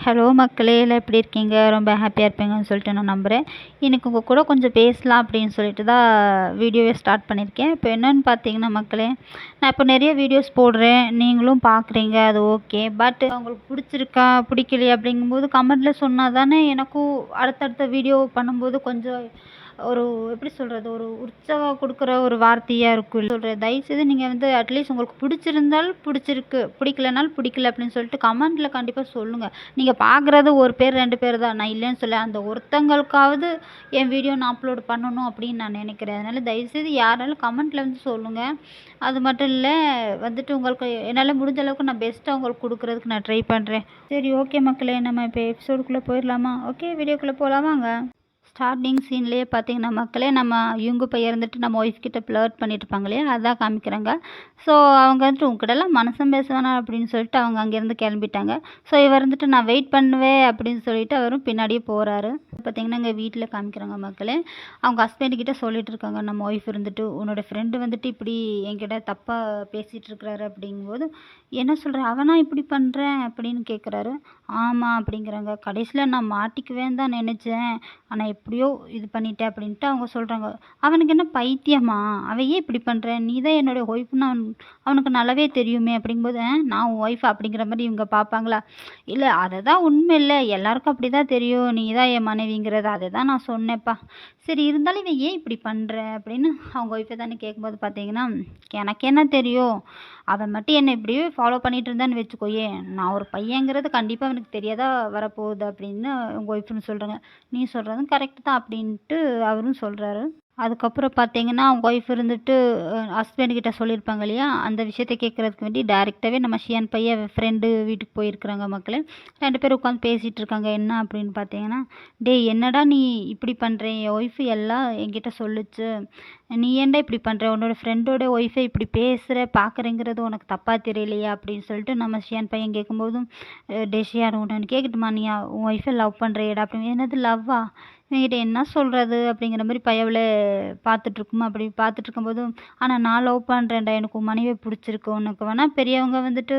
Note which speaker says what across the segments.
Speaker 1: Hello மக்களே! எல்லாம் எப்படி இருக்கீங்க? ரொம்ப ஹேப்பியா இருப்பீங்கன்னு சொல்லிட்டு நான் நம்புறேன். இன்னைக்கு உங்க கூட கொஞ்சம் பேசலாம் அப்படின்னு சொல்லிட்டு தான் வீடியோவே ஸ்டார்ட் பண்ணியிருக்கேன். இப்போ என்னன்னு பார்த்தீங்கன்னா மக்களே, நான் இப்போ நெறைய வீடியோஸ் போடுறேன். நீங்களும் பார்க்குறீங்க. அது ஓகே. பட் உங்களுக்கு பிடிச்சிருக்கா, பிடிக்கலையா அப்படிங்கும்போது கமெண்ட்ல சொன்னா தானே எனக்கும் அடுத்தடுத்த வீடியோ பண்ணும்போது கொஞ்சம் ஒரு எப்படி சொல்றது? ஒரு உற்சாகம் குடுக்குற ஒரு வார்த்தையா இருக்கும். சொல்றேன். தயவுசெய்து நீங்க வந்து அட்லீஸ்ட் உங்களுக்கு பிடிச்சிருந்தால் பிடிச்சிருக்கு, பிடிக்கலனாலும் பிடிக்கல அப்படின்னு சொல்லிட்டு கமெண்ட்ல கண்டிப்பா சொல்லுங்க. நீங்க பார்க்குறது 1 பேர் 2 பேர் தான். நான் இல்லைன்னு சொல்லல. அந்த ஒருத்தங்களுக்காவது என் வீடியோ நான் அப்லோட் பண்ணணும் அப்படின்னு நான் நினைக்கிறேன். அதனால தயவுசெய்து யாராலும் கமெண்ட்ல வந்து சொல்லுங்க. அது மட்டும் இல்ல வந்துட்டு உங்களுக்கு என்னால முடிஞ்ச அளவுக்கு நான் பெஸ்ட்டா உங்களுக்கு குடுக்குறதுக்கு நான் ட்ரை பண்றேன். சரி ஓகே மக்களே! நம்ம இப்போ எபிசோடுக்குள்ள போயிரலாமா? ஓகே வீடியோக்குள்ள போலாம் வாங்க. ஸ்டார்டிங் சீன்லேயே பார்த்தீங்கன்னா மக்களே, நம்ம இவங்க பையன் இருந்துட்டு நம்ம ஒய்ஃப் கிட்ட ஃப்ளர்ட் பண்ணிட்டு இருப்பாங்க இல்லையா? அதான் காமிக்கிறாங்க. ஸோ அவங்க வந்துட்டு உங்ககிட்டலாம் மனசும் பேச வேணாம் அப்படின்னு சொல்லிட்டு அவங்க அங்கேருந்து கிளம்பிட்டாங்க. ஸோ இவர் இருந்துட்டு நான் வெயிட் பண்ணுவேன் அப்படின்னு சொல்லிட்டு அவரும் பின்னாடியே போறாரு. பார்த்தீங்கன்னா இங்க வீட்ல காமிக்கிறாங்க மக்களே. அவங்க ஹஸ்பண்ட் கிட்ட சொல்லிட்டு இருக்காங்க நம்ம ஒய்ஃப் இருந்துட்டு, "உன்னோட ஃப்ரெண்டு வந்துட்டு இப்படி என்கிட்ட தப்பா பேசிட்டு இருக்கிறாரு" அப்படிங்கும்போது, "என்ன சொல்ற? அவனா இப்படி பண்றேன்?" அப்படின்னு கேட்குறாரு. "ஆமா" அப்படிங்கிறாங்க. "கடைசியில நான் மாட்டிக்குவேன்னு தான் நினைச்சேன். ஆனா எப்படியோ இது பண்ணிட்டேன்" அப்படின்ட்டு அவங்க சொல்றாங்க. "அவனுக்கு என்ன பைத்தியமா? அவன் ஏன் இப்படி பண்ற? நீ தான் என்னோட ஒய்ஃப்ன்னு அவனுக்கு நல்லாவே தெரியுமே" அப்படிங்கும்போது, நான் உன் ஒய்ஃப்" அப்படிங்கிற மாரி இவங்க பார்ப்பாங்களா? இல்ல அதுதான் உண்மை இல்ல. எல்லாருக்கும் அப்படிதான் தெரியும். நீ தான் என் மனைவிங்கிறது. அததான் நான் சொன்னேன்ப்பா. சரி இருந்தாலும் இவன் ஏன் இப்படி பண்ற? அப்படின்னு அவங்க ஒய்ஃப தானே கேட்கும்போது பார்த்தீங்கன்னா, எனக்கு என்ன தெரியும்? அவன் மட்டும் என்ன இப்படியே ஃபாலோ பண்ணிட்டு இருந்தான்னு வச்சுக்கோயேன், நான் ஒரு பையங்கிறது கண்டிப்பா அவனுக்கு தெரியாதா வரப்போகுது அப்படின்னு உங்க ஒய்ஃப்ன்னு சொல்றாங்க. நீ சொல்றதும் கரெக்ட் தான் அப்படின்ட்டு அவரும் சொல்றாரு. அதுக்கப்புறம் பார்த்தீங்கன்னா, அவங்க ஒய்ஃப் இருந்துட்டு ஹஸ்பண்ட் கிட்ட சொல்லியிருப்பாங்க இல்லையா? அந்த விஷயத்த கேட்கறதுக்கு வேண்டி டைரக்ட்டாவே நம்ம ஷியான் பையன் ஃப்ரெண்டு வீட்டுக்கு போயிருக்கிறாங்க மக்களே. 2 பேரும் உட்காந்து பேசிட்டு இருக்காங்க. என்ன அப்படின்னு பார்த்தீங்கன்னா, "டேய் என்னடா நீ இப்படி பண்ற? என் ஒய்ஃப் எல்லாம் என்கிட்ட சொல்லுச்சு. நீ ஏன்டா இப்படி பண்ற? உன்னோட ஃப்ரெண்டோட ஒய்ஃபை இப்படி பேசுற, பார்க்குறேங்கிறது உனக்கு தப்பா தெரியலையா?" அப்படின்னு சொல்லிட்டு நம்ம ஷியான் பையன் கேட்கும்போதும், "டேய் ஷியான் உன்ன ஒண்ணு கேட்கட்டுமா? நீ உன் ஒய்ஃபை லவ் பண்றியாடா?" அப்படின்னு. "என்னது லவ்வா? இவன்கிட்ட என்ன சொல்றது?" அப்படிங்கிற மாரி பயவுல பார்த்துட்ருக்குமா, அப்படி பார்த்துட்ருக்கும்போதும், "ஆனா நான் லவ் பண்றேன்டா. எனக்கு உன் மனைவிய புடிச்சிருக்கு. உனக்கு வேணா பெரியவங்க வந்துட்டு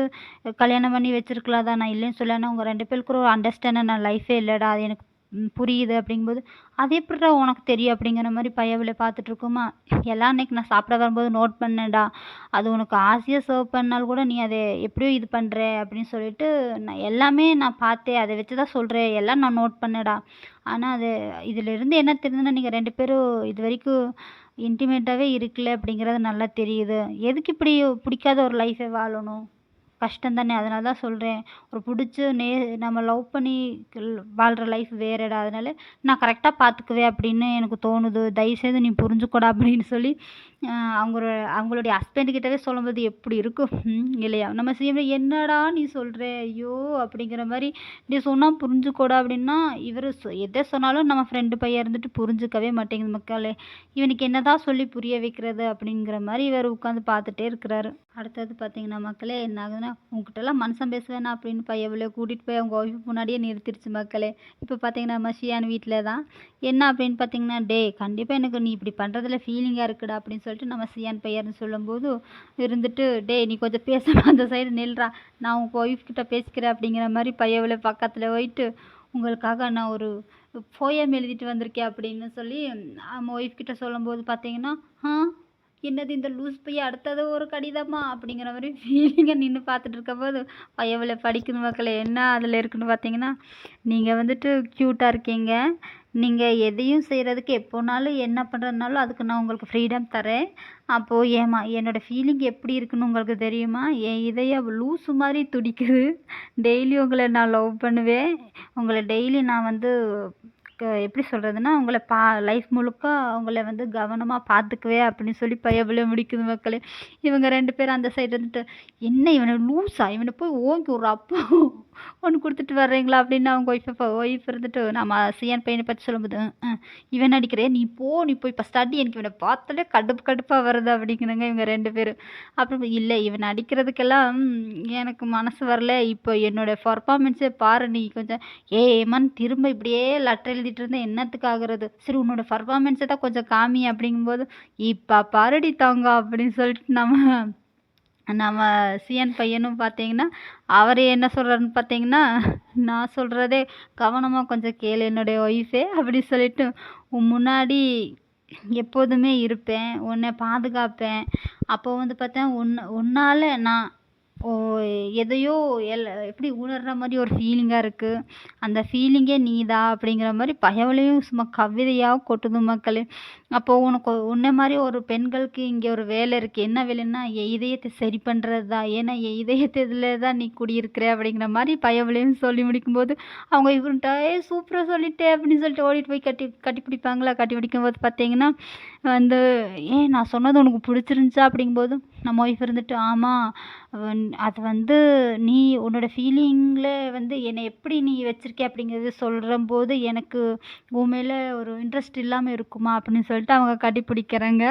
Speaker 1: கல்யாணம் பண்ணி வச்சிருக்கலாம் தான். நான் இல்லைன்னு சொல்லல. ஆனா உங்க 2 பேருக்கும் ஒரு அண்டர்ஸ்டாண்டான லைஃபே இல்லடா. அது எனக்கு புரியுது." அப்படிங்கும்போது, "அது எப்புட்றா உனக்கு தெரியும்?" அப்படிங்கிற மாரி பயவுல பார்த்துட்ருக்குமா, "எல்லாம் அன்னைக்கு நான் சாப்பிட வரும்போது நோட் பண்ணேன்டா. அது உனக்கு ஆசையா சர்வ் பண்ணாலும் கூட நீ அத எப்படியோ இது பண்ற" அப்படின்னு சொல்லிட்டு, "நான் எல்லாமே நான் பார்த்தேன். அத வச்சு தான் சொல்றேன். எல்லாம் நான் நோட் பண்ணேன்டா. ஆனா அது இதிலிருந்து என்ன தெரியுதுன்னா, நீங்க 2 பேரும் இதுவரைக்கும் இன்டிமேட்டாவே இருக்கல அப்படிங்கிறது நல்லா தெரியுது. எதுக்கு இப்படி பிடிக்காத ஒரு லைஃப வாழணும்? கஷ்டம் தானே! அதனால தான் சொல்றேன். ஒரு புடிச்சு நம்ம லவ் பண்ணி வாழ்ற லைஃப் வேறடா. அதனால நான் கரெக்ட்டா பார்த்துக்குவேன் அப்படின்னு எனக்கு தோணுது. தயவுசெய்து நீ புரிஞ்சுக்கோடா" அப்படின்னு சொல்லி அ அவங்களுடைய ஹஸ்பண்ட் கிட்டவே சொல்லும்போது எப்படி இருக்கும்? இல்லையா? நம்ம சிஎம் "என்னடா நீ சொல்ற? ஐயோ!" அப்படிங்கிற மாரி "நீ சொன்னா புரிஞ்சுக்கோடா" அப்படின்னா, இவரு எத சொன்னாலும் நம்ம ஃப்ரெண்டு பையன் இருந்துட்டு புரிஞ்சுக்கவே மாட்டேங்குது மக்களே. இவனுக்கு என்னதான் சொல்லி புரிய வைக்கிறது? அப்படிங்கிற மாரி இவரு உட்காந்து பார்த்துட்டே இருக்கிறாரு. அடுத்தது பார்த்தீங்கன்னா மக்களே, என்ன ஆகுதுன்னா, "உன்கிட்டலாம் மனுஷன் பேசுவேனா?" அப்படின்னு பையவுல கூட்டிட்டு போய் அவங்க ஒய்ஃப் முன்னாடியே நிறுத்திருச்சு மக்களே. இப்போ பார்த்தீங்கன்னா, நம்ம ஷியான் வீட்ல தான். என்ன அப்படின்னு பார்த்தீங்கன்னா, "டேய் கண்டிப்பா எனக்கு நீ இப்படி பண்றதுல ஃபீலிங்கா இருக்குடா" அப்படின்னு சொல்லிட்டு நம்ம ஷியான் பையன் சொல்லும்போது இருந்துட்டு, "டேய் நீ கொஞ்சம் பேசாம அந்த சைடு நில்றா. நான் உங்க ஒய்ஃப் கிட்ட பேசிக்கிறேன்" அப்படிங்கிற மாரி பையவுல பக்கத்துல போயிட்டு, "உங்களுக்காக நான் ஒரு போயம் எழுதிட்டு வந்திருக்கேன்" அப்படின்னு சொல்லி நம்ம ஒய்ஃப் கிட்ட சொல்லும்போது பார்த்தீங்கன்னா, "ஆ என்னது இந்த லூஸ் பையன் அடுத்தது ஒரு கடிதமா?" அப்படிங்கிற மாரி ஃபீலிங்கா நின்னு பார்த்துட்டு இருக்கும்போது, பயவுல படிக்குது மக்களே. என்ன அதில இருக்குன்னு பார்த்தீங்கன்னா, "நீங்க வந்துட்டு கியூட்டா இருக்கீங்க. நீங்க எதையும் செய்றதுக்கு எப்போனாலும் என்ன பண்றதுனாலும் அதுக்கு நான் உங்களுக்கு ஃப்ரீடம் தரேன். அப்போ என்னோட ஃபீலிங் எப்படி இருக்குன்னு உங்களுக்கு தெரியுமா? என் இதயம் லூசு மாரி துடிக்குது. டெய்லி உங்கள நான் லவ் பண்ணுவேன். உங்கள டெய்லி நான் வந்து எப்படி சொல்றதுன்னா, உங்கள லைஃப் முழுக்க உங்கள வந்து கவனமா பார்த்துக்குவேன்" அப்படின்னு சொல்லி பயபுல முடிக்குது மக்களே. இவங்க 2 பேரும் அந்த சைடு இருந்துட்டு, "என்ன இவன லூசா? இவன போய் ஓங்கி ஒரு அப்போ ஒண்ணு குடுத்துட்டு வர்றீங்களா?" அப்படின்னு அவங்க ஒய்ஃப் இருந்துட்டு நம்ம சியான் பையன பத்தி சொல்லும்போது, இவன் நடிக்கிறேன். நீ போய் ஃபர்ஸ்ட் அடி. எனக்கு இவன பார்த்தாலே கடுப்பு கடுப்பா வருது" அப்படிங்கிறாங்க இவங்க 2 பேரும். அப்புறம் "இல்ல இவன் நடிக்கிறதுக்கெல்லாம் எனக்கு மனசு வரல. இப்போ என்னோட பெர்ஃபார்மன்ஸே பாரு நீ கொஞ்சம்." ஏம்மான்னு திரும்ப இப்படியே லெட்டர் எழுதிட்டு இருந்தா என்னத்துக்கு ஆகுறது? சரி உன்னோட பெர்ஃபார்மன்ஸ தான் கொஞ்சம் காமி அப்படிங்கும்போது, "இப்ப பாருடி தங்கம்" அப்படின்னு சொல்லிட்டு நம்ம நம்ம சிஎன் பையனும் பார்த்தீங்கன்னா, அவரு என்ன சொல்றாருன்னு பார்த்தீங்கன்னா, நான் சொல்றதே கவனமா கொஞ்சம் கேளு என்னுடைய ஒய்ஃபே அப்படி சொல்லிட்டு, உன் முன்னாடி எப்போதுமே இருப்பேன். உன்னை பாதுகாப்பேன். அப்போ வந்து பார்த்தா, உன்னால நான் ஓ எதையோ எப்படி உணர்ற மாரி ஒரு ஃபீலிங்கா இருக்கு. அந்த ஃபீலிங்கே நீதான் அப்படிங்கிற மாரி பயவுலயும் சும்மா கவிதையா கொட்டுது மக்களே. அப்போ உனக்கு உன்ன மாரி ஒரு பெண்களுக்கு இங்க ஒரு வேலை இருக்கு. என்ன வேலைன்னா, என் இதயத்த சரி பண்றது தான். ஏன்னா என் இதயத்துல தான் நீ குடியிருக்கிற அப்படிங்கிற மாரி பயவுலயும் சொல்லி முடிக்கும்போது, அவங்க இவருன்ட்ட "ஏய் சூப்பரா சொல்லிட்டே" அப்படின்னு சொல்லிட்டு ஓடிட்டு போய் கட்டி பிடிப்பாங்களா, கட்டி பிடிக்கும்போது பார்த்தீங்கன்னா, வந்து "ஏன் நான் சொன்னது உனக்கு பிடிச்சிருந்துச்சா?" அப்படிங்கும்போது நம்ம ஒய்ஃப் இருந்துட்டு, "ஆமா. அது வந்து நீ உன்னோட ஃபீலிங்கில வந்து என்னை எப்படி நீ வச்சிருக்க அப்படிங்கிறது சொல்லும்போது எனக்கு உன் மேல ஒரு இன்ட்ரெஸ்ட் இல்லாம இருக்குமா?" அப்படின்னு சொல்லிட்டு அவங்க கட்டிப்பிடிக்கிறாங்க.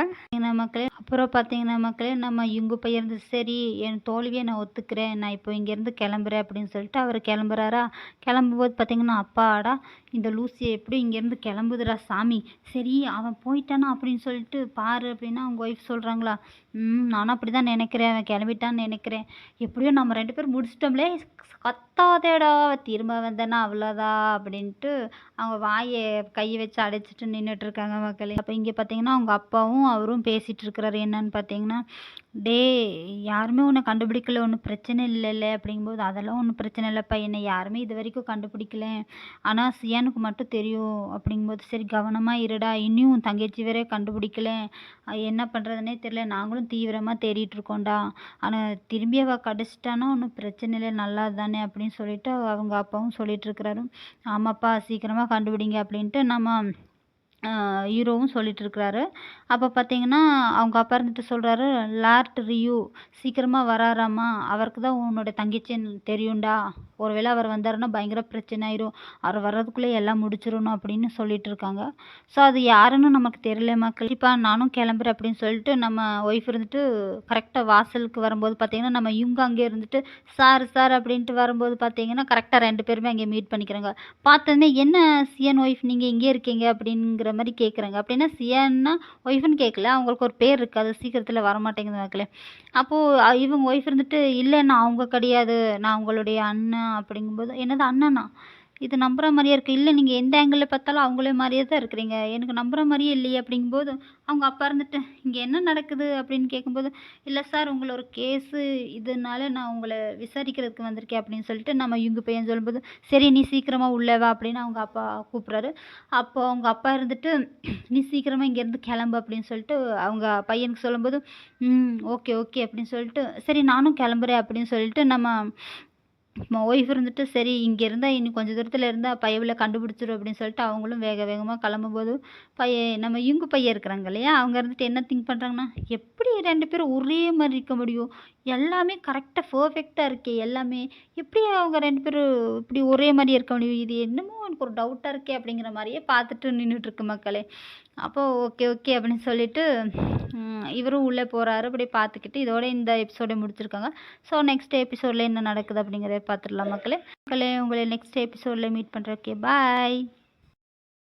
Speaker 1: மக்களே அப்புறம் பார்த்தீங்கன்னா மக்களே, நம்ம இவங்க பையன் இருந்து சரி என் தோல்வியை நான் ஒத்துக்கிறேன். நான் இப்போ இங்கேருந்து கிளம்புறேன் அப்படின்னு சொல்லிட்டு அவர் கிளம்புறாரா, கிளம்பும்போது பார்த்தீங்கன்னா, அப்பாடா இந்த லூசி எப்படியும் இங்கேருந்து கிளம்புதுடா சாமி. சரி அவன் போயிட்டானா அப்படின்னு சொல்லிட்டு பாரு அப்படின்னா அவங்க ஒய்ஃப் சொல்கிறாங்களா, நானும் அப்படி தான் நினைக்கிறேன். அவன் கிளம்பிட்டான்னு நினைக்கிறேன். எப்படியோ நம்ம 2 பேரும் முடிச்சிட்டோம்லே. கத்தாதேடா! திரும்ப வந்தேன்னா அவ்வளோதான் அப்படின்ட்டு அவங்க கைய வச்சு அடைச்சிட்டு நின்னுட்டுருக்காங்க மக்களே. அப்ப இங்க பார்த்தீங்கன்னா, அவங்க அப்பாவும் அவரும் பேசிட்டு இருக்கிறாரு. என்னன்னு பார்த்தீங்கன்னா, "டேய் யாருமே உன்ன கண்டுபிடிக்கல. ஒண்ணும் பிரச்சனை இல்லல்ல" அப்படிங்கும்போது, "அதெல்லாம் ஒண்ணும் பிரச்சனை இல்லப்பா. என்னை யாருமே இதுவரைக்கும் கண்டுபிடிக்கல. ஆனா சியானுக்கு மட்டும் தெரியும்." அப்படிங்கும்போது, "சரி கவனமா இருடா. இன்னியும் உன் தங்கச்சி வேற கண்டுபிடிக்கல. என்ன பண்றதுன்னே தெரியல. நாங்களும் தீவிரமா தேடிட்டு இருக்கோம்டா. ஆனா திரும்பி அவ கெடைச்சிட்டான்னா ஒண்ணும் பிரச்சனை இல்ல. நல்லது தானே" அப்படின்னு சொல்லிட்டு அவங்க அப்பாவும் சொல்லிட்டுருக்கிறாரு. "ஆமாப்பா சீக்கிரமா கண்டுபிடிங்க" அப்படின்ட்டு நம்ம அ ஹீரோவும் சொல்லிட்டுருக்கிறாரு. அப்ப பார்த்தீங்கன்னா, அவங்க அப்பா இருந்துட்டு சொல்றாரு, "லார்ட் ரியூ சீக்கிரமா வராராம்மா. அவருக்கு தான் உன்னோட தங்கச்சின்னு தெரியும்டா. ஒரு வேள அவர் வந்தாருன்னா பயங்கர பிரச்சனை ஆயிரும். அவர் வர்றதுக்குள்ள எல்லாம் முடிச்சிரணும்" அப்படின்னு சொல்லிட்டுருக்காங்க. ஸோ அது யாருன்னு நமக்கு தெரியல மக்களே. "சரிப்பா நானும் கிளம்புறேன்" அப்படின்னு சொல்லிட்டு நம்ம ஒய்ஃப் இருந்துட்டு கரெக்ட்டா வாசலுக்கு வரும்போது பார்த்தீங்கன்னா, நம்ம இவங்க அங்கே இருந்துட்டு, "சார் சார்" அப்படின்ட்டு வரும்போது பார்த்தீங்கன்னா, கரெக்ட்டா 2 பேருமே அங்கே மீட் பண்ணிக்கிறாங்க. பார்த்ததுமே, "என்ன சியான் ஒய்ஃப் நீங்க இங்கே இருக்கீங்க?" அப்படிங்கிற மாரி கேட்குறாங்க. அப்படின்னா சியான்னா ஒய்ஃப்ன்னு கேட்கல. அவங்களுக்கு ஒரு பேர் இருக்கு. அது சீக்கிரத்தில வரமாட்டேங்குது மக்களே. அப்போ இவங்க ஒய்ஃப் இருந்துட்டு, "இல்ல நான் அவங்க கிடையாது. நான் உங்களுடைய அண்ணன்" அப்படிங்கும்போது, "என்னது அண்ணனா? இது நம்புற மாரியே இருக்கு." "இல்ல நீங்க எந்த ஆங்கிள்ல பார்த்தாலும் அவங்கள மாரியே தான் இருக்கிறீங்க. எனக்கு நம்புற மாரியே இல்லையே." அப்படிங்கும்போது, அவங்க அப்பா இருந்துட்டு, "இங்க என்ன நடக்குது?" அப்படின்னு கேட்கும்போது, "இல்ல சார் உங்கள ஒரு கேஸு இதனால நான் உங்கள விசாரிக்கிறதுக்கு வந்திருக்கேன்" அப்படின்னு சொல்லிட்டு நம்ம இவங்க பையன் சொல்லும்போது, "சரி நீ சீக்கிரமா உள்ள வா" அப்படின்னு அவங்க அப்பா கூப்பிடுறாரு. அப்போ அவங்க அப்பா இருந்துட்டு, "நீ சீக்கிரமா இங்கேருந்து கிளம்பு" அப்படின்னு சொல்லிட்டு அவங்க பையனுக்கு சொல்லும்போது, ஓகே ஓகே" அப்படின்னு சொல்லிட்டு, "சரி நானும் கிளம்புறேன்" அப்படின்னு சொல்லிட்டு நம்ம ஒய்ஃப் இருந்துட்டு, "சரி இங்க இருந்தா இன்னும் கொஞ்சம் தூரத்துல இருந்தா பயபுல கண்டுபிடிச்சிரும்" அப்படின்னு சொல்லிட்டு அவங்களும் வேக வேகமா கிளம்பும்போது, நம்ம இவங்க பையன் இருக்கிறாங்க இல்லையா? அவங்க இருந்துட்டு என்ன திங்க் பண்றாங்கன்னா, "எப்படி 2 பேரும் ஒரே மாரி இருக்க முடியும்? எல்லாமே கரெக்ட்டா பெர்ஃபெக்ட்டா இருக்கே எல்லாமே. எப்படி அவங்க 2 பேரும் இப்படி ஒரே மாரி இருக்க முடியும்? இது என்னமோ எனக்கு ஒரு டவுட்டா இருக்கே!" அப்படிங்கிற மாரியே பார்த்துட்டு நின்னுட்டுருக்கு மக்களே. அப்போ ஓகே ஓகே அப்படின்னு சொல்லிட்டு, இவரும் உள்ள போறாரு. அப்படியே பார்த்துக்கிட்டு இதோட இந்த எபிசோட முடிச்சிருக்காங்க. ஸோ நெக்ஸ்ட் எபிசோட்ல என்ன நடக்குது அப்படிங்கிறத பார்த்துடலாம் மக்களே. மக்களே உங்களை நெக்ஸ்ட் எபிசோட்ல மீட் பண்றேன். Okay bye.